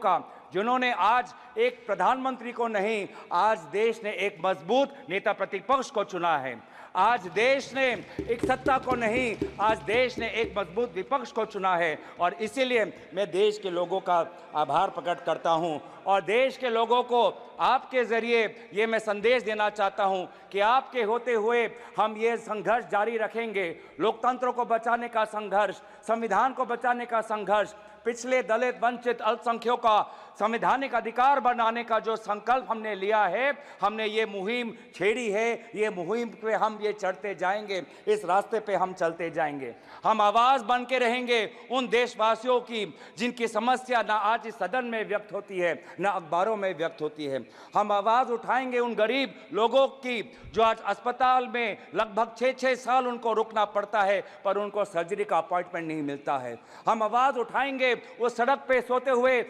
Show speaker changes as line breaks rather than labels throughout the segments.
का, जिन्होंने आज एक प्रधानमंत्री को नहीं, आज देश ने एक मजबूत नेता प्रतिपक्ष को चुना है। आज देश ने एक सत्ता को नहीं, आज देश ने एक मजबूत विपक्ष को चुना है। और इसीलिए मैं देश के लोगों का आभार प्रकट करता हूं और देश के लोगों को आपके जरिए ये मैं संदेश देना चाहता हूं कि आपके होते हुए हम ये संघर्ष जारी रखेंगे। लोकतंत्र को बचाने का संघर्ष, संविधान को बचाने का संघर्ष, पिछले दलित, वंचित, अल्पसंख्यकों का संवैधानिक अधिकार बनाने का जो संकल्प हमने लिया है, हमने ये मुहिम छेड़ी है, ये मुहिम पे हम ये चढ़ते जाएंगे, इस रास्ते पे हम चलते जाएंगे। हम आवाज़ बन के रहेंगे उन देशवासियों की जिनकी समस्या ना आज इस सदन में व्यक्त होती है, ना अखबारों में व्यक्त होती है। हम आवाज़ उठाएंगे उन गरीब लोगों की जो आज अस्पताल में लगभग 6-6 साल उनको रुकना पड़ता है, पर उनको सर्जरी का अपॉइंटमेंट नहीं मिलता है। हम आवाज़ उठाएंगे उस सड़क पे सोते हुए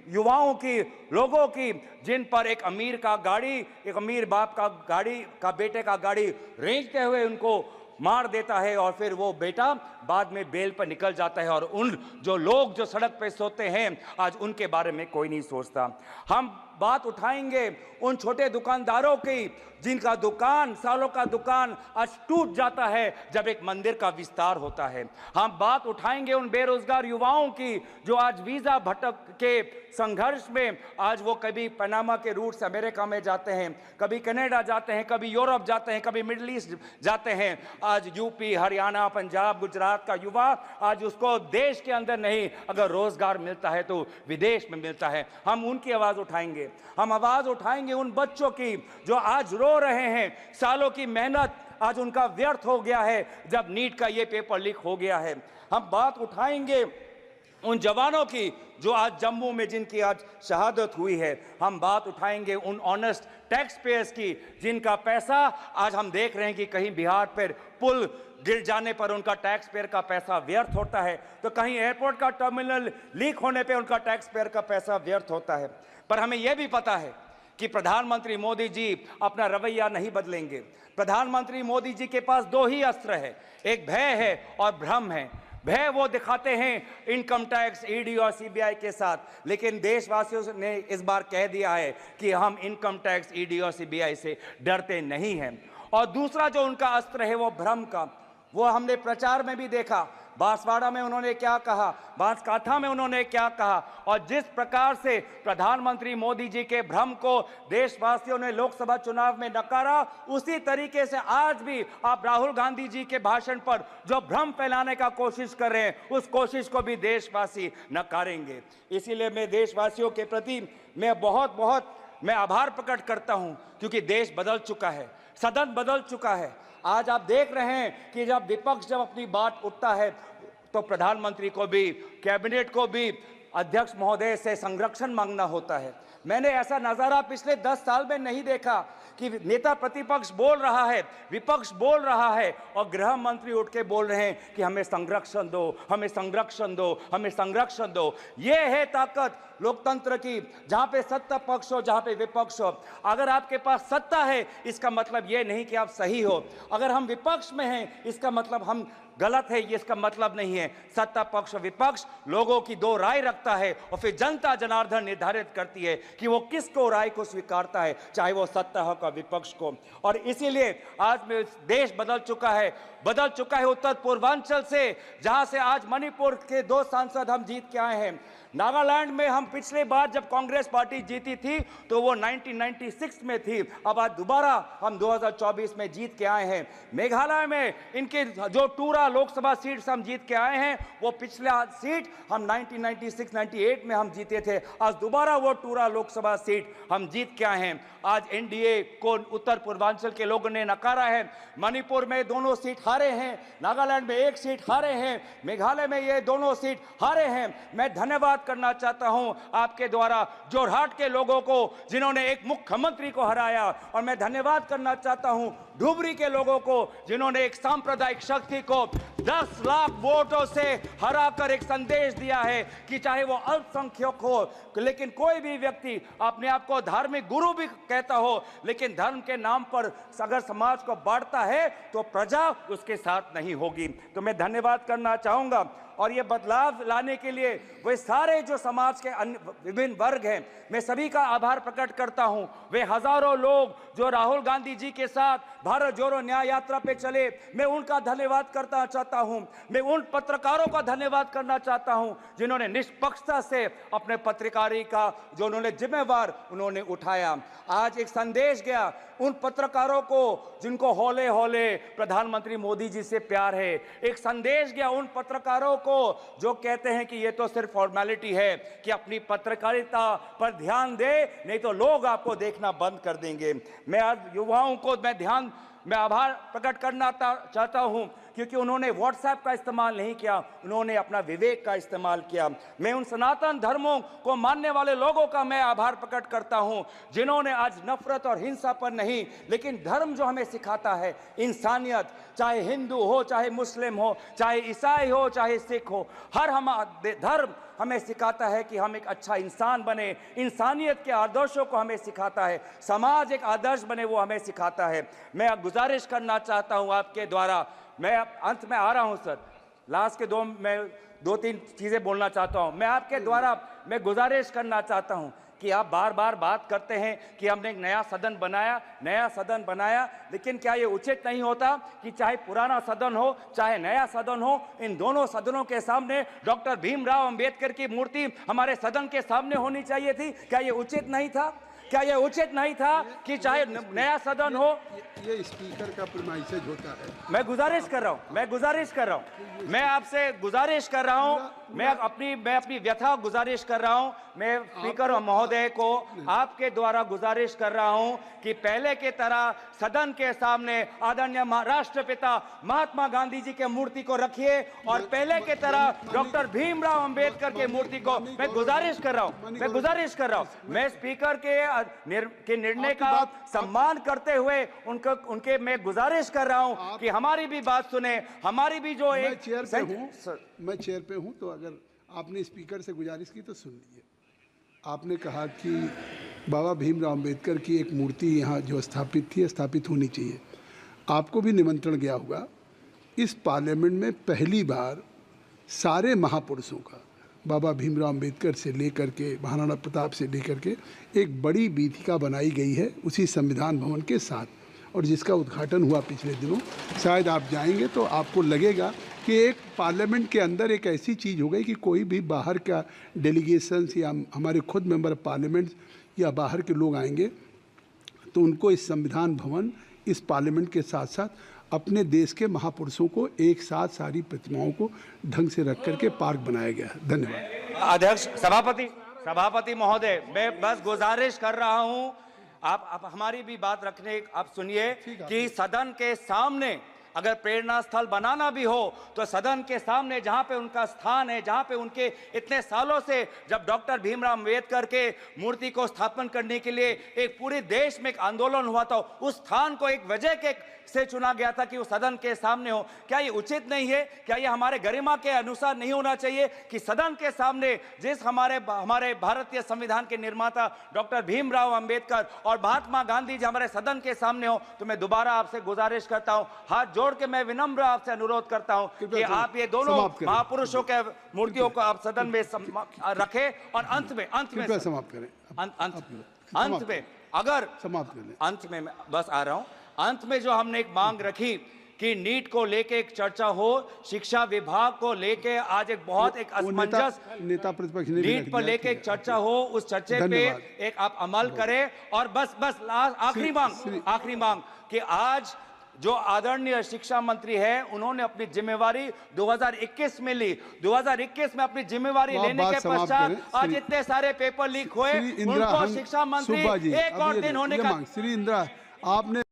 युवाओं की, लोगों की, जिन पर एक अमीर का गाड़ी, एक अमीर बाप का गाड़ी का बेटे का गाड़ी रेंगते हुए उनको मार देता है और फिर वो बेटा बाद में बेल पर निकल जाता है और उन जो लोग जो सड़क पे सोते हैं आज उनके बारे में कोई नहीं सोचता। हम बात उठाएंगे उन छोटे दुकानदारों की जिनका दुकान, सालों का दुकान आज टूट जाता है जब एक मंदिर का विस्तार होता है। हम बात उठाएंगे उन बेरोजगार युवाओं की जो आज वीजा भटक के संघर्ष में आज वो कभी पनामा के रूट से अमेरिका में जाते हैं, कभी कनाडा जाते हैं, कभी यूरोप जाते हैं, कभी मिडिल ईस्ट जाते हैं। आज यूपी, हरियाणा, पंजाब, गुजरात का युवा आज उसको देश के अंदर नहीं, अगर रोजगार मिलता है तो विदेश में मिलता है। हम उनकी आवाज उठाएंगे। हम आवाज उठाएंगे उन बच्चों की जो आज रो रहे हैं, सालों की मेहनत आज उनका व्यर्थ हो गया है जब नीट का ये पेपर लीक हो गया है। हम बात उठाएंगे उन जवानों की जो आज जम्मू में जिनकी आज शहादत हुई है। हम बात उठाएंगे उन ऑनेस्ट टैक्स पेयर्स की जिनका पैसा आज हम देख रहे हैं कि कहीं बिहार पर पुल गिर जाने पर उनका टैक्स पेयर का पैसा व्यर्थ होता है, तो कहीं एयरपोर्ट का टर्मिनल लीक होने पर उनका टैक्स पेयर का पैसा व्यर्थ होता है। पर हमें यह भी पता है कि प्रधानमंत्री मोदी जी अपना रवैया नहीं बदलेंगे। प्रधानमंत्री मोदी जी के पास दो ही अस्त्र है, एक भय है और भ्रम है। भय वो दिखाते हैं इनकम टैक्स, ईडी और सीबीआई के साथ, लेकिन देशवासियों ने इस बार कह दिया है कि हम इनकम टैक्स, ईडी और सीबीआई से डरते नहीं हैं। और दूसरा जो उनका अस्त्र है वो भ्रम का, वो हमने प्रचार में भी देखा। बांसवाड़ा में उन्होंने क्या कहा, बांसकाठा में उन्होंने क्या कहा, और जिस प्रकार से प्रधानमंत्री मोदी जी के भ्रम को देशवासियों ने लोकसभा चुनाव में नकारा, उसी तरीके से आज भी आप राहुल गांधी जी के भाषण पर जो भ्रम फैलाने का कोशिश कर रहे हैं, उस कोशिश को भी देशवासी नकारेंगे। इसीलिए मैं देशवासियों के प्रति मैं आभार प्रकट करता हूं, क्योंकि देश बदल चुका है, सदन बदल चुका है। आज आप देख रहे हैं कि जब विपक्ष जब अपनी बात उठता है तो प्रधानमंत्री को भी, कैबिनेट को भी अध्यक्ष महोदय से संरक्षण मांगना होता है। मैंने ऐसा नज़ारा पिछले 10 साल में नहीं देखा कि नेता प्रतिपक्ष बोल रहा है, विपक्ष बोल रहा है और गृह मंत्री उठ के बोल रहे हैं कि हमें संरक्षण दो, हमें संरक्षण दो, हमें संरक्षण दो। ये है ताकत लोकतंत्र की, जहाँ पे सत्ता पक्ष हो, जहाँ पे विपक्ष हो। अगर आपके पास सत्ता है इसका मतलब ये नहीं कि आप सही हो, अगर हम विपक्ष में हैं इसका मतलब हम गलत है, ये इसका मतलब नहीं है। सत्ता पक्ष और विपक्ष लोगों की दो राय रखता है और फिर जनता जनार्दन निर्धारित करती है कि वो किसको राय को स्वीकारता है, चाहे वो सत्ता हो का विपक्ष को। और इसीलिए आज में देश बदल चुका है उत्तर पूर्वांचल से, जहां से आज मणिपुर के 2 सांसद हम जीत के आए हैं। नागालैंड में हम पिछले बार जब कांग्रेस पार्टी जीती थी तो वो 1996 में थी, अब आज दोबारा हम 2024 में जीत के आए हैं। मेघालय में इनके जो टूरा लोकसभा सीट हम जीत के आए हैं, वो पिछला सीट हम 1996-98 में हम जीते थे, आज दोबारा वो टूरा लोकसभा सीट हम जीत के आए हैं। आज एनडीए को उत्तर पूर्वांचल के लोगों ने नकारा है। मणिपुर में दोनों सीट हारे हैं, नागालैंड में 1 सीट हारे हैं, मेघालय में ये दोनों सीट हारे हैं। मैं धन्यवाद करना चाहता हूं आपके द्वारा जोरहाट के लोगों को जिन्होंने एक मुख्यमंत्री को हराया, और मैं धन्यवाद करना चाहता हूं धुबरी के लोगों को जिन्होंने एक सांप्रदायिक शक्ति को 10 लाख वोटों से हराकर एक संदेश दिया है कि चाहे वो अल्पसंख्यक हो, लेकिन कोई भी व्यक्ति अपने आप को धार्मिक गुरु भी कहता हो, लेकिन धर्म के नाम पर अगर समाज को बांटता है तो प्रजा उसके साथ नहीं होगी। तो मैं धन्यवाद करना चाहूंगा। और ये बदलाव लाने के लिए वे सारे जो समाज के विभिन्न वर्ग हैं, मैं सभी का आभार प्रकट करता हूं। वे हजारों लोग जो राहुल गांधी जी के साथ भारत जोड़ो न्याय यात्रा पे चले, मैं उनका धन्यवाद करना चाहता हूं। मैं उन पत्रकारों का धन्यवाद करना चाहता हूं जिन्होंने निष्पक्षता से अपने पत्रकारी का जो उन्होंने जिम्मेवार उन्होंने उठाया। आज एक संदेश गया उन पत्रकारों को जिनको हौले हौले प्रधानमंत्री मोदी जी से प्यार है। एक संदेश गया उन पत्रकारों को जो कहते हैं कि ये तो सिर्फ फॉर्मेलिटी है, कि अपनी पत्रकारिता पर ध्यान दे, नहीं तो लोग आपको देखना बंद कर देंगे। मैं आज युवाओं को मैं आभार प्रकट करना चाहता हूं क्योंकि उन्होंने व्हाट्सएप का इस्तेमाल नहीं किया, उन्होंने अपना विवेक का इस्तेमाल किया। मैं उन सनातन धर्मों को मानने वाले लोगों का मैं आभार प्रकट करता हूं जिन्होंने आज नफरत और हिंसा पर नहीं, लेकिन धर्म जो हमें सिखाता है इंसानियत, चाहे हिंदू हो, चाहे मुस्लिम हो, चाहे ईसाई हो, चाहे सिख हो, हर धर्म हमें सिखाता है कि हम एक अच्छा इंसान बने। इंसानियत के आदर्शों को हमें सिखाता है, समाज एक आदर्श बने वो हमें सिखाता है। मैं गुजारिश करना चाहता हूं आपके द्वारा, मैं अंत में आ रहा हूं सर, लास्ट के मैं दो तीन चीजें बोलना चाहता हूं। मैं आपके द्वारा मैं गुजारिश करना चाहता हूं कि आप बार बार बात करते हैं कि हमने एक नया सदन बनाया, लेकिन क्या ये उचित नहीं होता कि चाहे पुराना सदन हो चाहे नया सदन हो, इन दोनों सदनों के सामने डॉक्टर भीमराव अंबेडकर की मूर्ति हमारे सदन के सामने होनी चाहिए थी? क्या ये उचित नहीं था? क्या ये उचित नहीं था कि चाहे नया सदन हो?
ये स्पीकर का प्रीमाइसेज होता है।
मैं गुजारिश कर रहा हूं, मैं आपसे गुजारिश कर रहा हूं, मैं अपनी व्यथा गुजारिश कर रहा हूं। मैं स्पीकर महोदय को आपके द्वारा गुजारिश कर रहा हूं कि पहले के तरह सदन के सामने आदरणीय राष्ट्रपिता महात्मा गांधी जी के मूर्ति को रखिए और पहले के तरह डॉक्टर भीमराव अंबेडकर के मूर्ति को मैं गुजारिश कर रहा हूं। मैं स्पीकर के निर्णय का सम्मान करते हुए उनके मैं गुजारिश कर रहा हूं कि हमारी भी बात सुने, हमारी भी जो
मैं चेयर पे हूं, तो अगर आपने स्पीकर से गुजारिश की तो सुन लीजिए। आपने कहा कि बाबा भीमराव अंबेडकर की एक मूर्ति यहाँ जो स्थापित होनी चाहिए। आपको भी निमंत्रण गया होगा। इस पार्लियामेंट में पहली बार सारे महापुरुषों का, बाबा भीमराव अंबेडकर से लेकर के महाराणा प्रताप से लेकर के एक बड़ी वीथिका बनाई गई है उसी संविधान भवन के साथ, और जिसका उद्घाटन हुआ पिछले दिनों। शायद आप जाएंगे तो आपको लगेगा कि एक पार्लियामेंट के अंदर एक ऐसी चीज़ हो गई कि कोई भी बाहर का डेलीगेशंस या हमारे खुद मेंबर ऑफ पार्लियामेंट या बाहर के लोग आएंगे तो उनको इस संविधान भवन, इस पार्लियामेंट के साथ साथ अपने देश के महापुरुषों को एक साथ सारी प्रतिमाओं को ढंग से रख करके पार्क बनाया गया है। धन्यवाद।
अध्यक्ष सभापति महोदय, मैं बस गुजारिश कर रहा हूं आप हमारी भी बात रखने, आप सुनिए कि सदन के सामने अगर प्रेरणा स्थल बनाना भी हो तो सदन के सामने जहां पे उनका स्थान है, जहां पे उनके इतने सालों से जब डॉक्टर भीमराव अंबेडकर के मूर्ति को स्थापन करने के लिए एक पूरे देश में एक आंदोलन हुआ था, उस स्थान को एक वजह के से चुना गया था कि वो सदन के सामने हो। क्या ये उचित नहीं है? क्या ये हमारे गरिमा के अनुसार नहीं होना चाहिए कि सदन के सामने जिस हमारे भारतीय संविधान के निर्माता डॉक्टर भीमराव अंबेडकर और महात्मा गांधी जी हमारे सदन के सामने हो? तो मैं दोबारा आपसे गुजारिश करता हूं, हाथ जोड़ के मैं विनम्र आपसे अनुरोध करता हूं कि आप ये दोनों महापुरुषों के मूर्तियों को आप सदन में रखें और अंत में
समाप्त करें।
अंत में बस आ रहा हूं। अंत में जो हमने एक मांग रखी कि नीट को लेके एक चर्चा हो, शिक्षा विभाग को लेके आज एक बहुत एक असमंजस
नेता प्रतिपक्ष ने
नीट पर लेके एक चर्चा हो, उस चर्चे पे एक आप अमल करें। और बस आखिरी मांग कि आज जो आदरणीय शिक्षा मंत्री है उन्होंने अपनी जिम्मेवारी 2021 में ली। 2021 में अपनी जिम्मेवारी लेने के पश्चात आज इतने सारे पेपर लीक हुए, उनको शिक्षा मंत्री एक और दिन होने का।
श्री इंदिरा, आपने